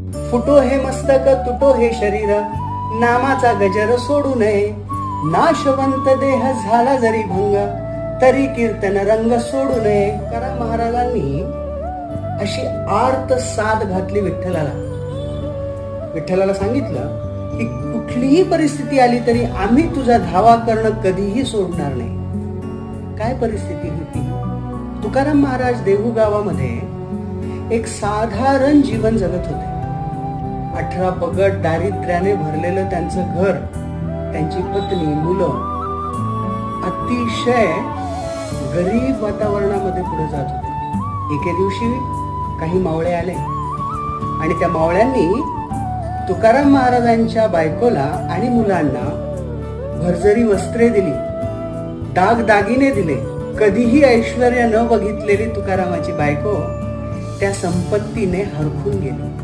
फुटो हे मस्तक तुटो हे शरीर, नामाचा गजर सोडू नये. नाशवंत देह झाला जरी भंग, तरी कीर्तन रंग सोडू नये. तुकाराम महाराजांनी अशी आर्त साद घातली विठ्ठलाला सांगितलं की कुठलीही परिस्थिती आली तरी आम्ही तुझा धावा करणं कधीही सोडणार नाही. काय परिस्थिती होती? तुकाराम महाराज देहू गावामध्ये एक साधारण जीवन जगत होते. 18 पगड दारिद्र्याने भरलेलं त्यांचं घर, त्यांची पत्नी, मुलं अतिशय गरीब वातावरणामध्ये पुढे जात होते. एके दिवशी काही मावळे आले आणि त्या मावळ्यांनी तुकाराम महाराजांच्या बायकोला आणि मुलांना भरजरी वस्त्रे दिली, दागदागिने दिले. कधीही ऐश्वर्य न बघितलेली तुकारामाची बायको त्या संपत्तीने हरखून गेली.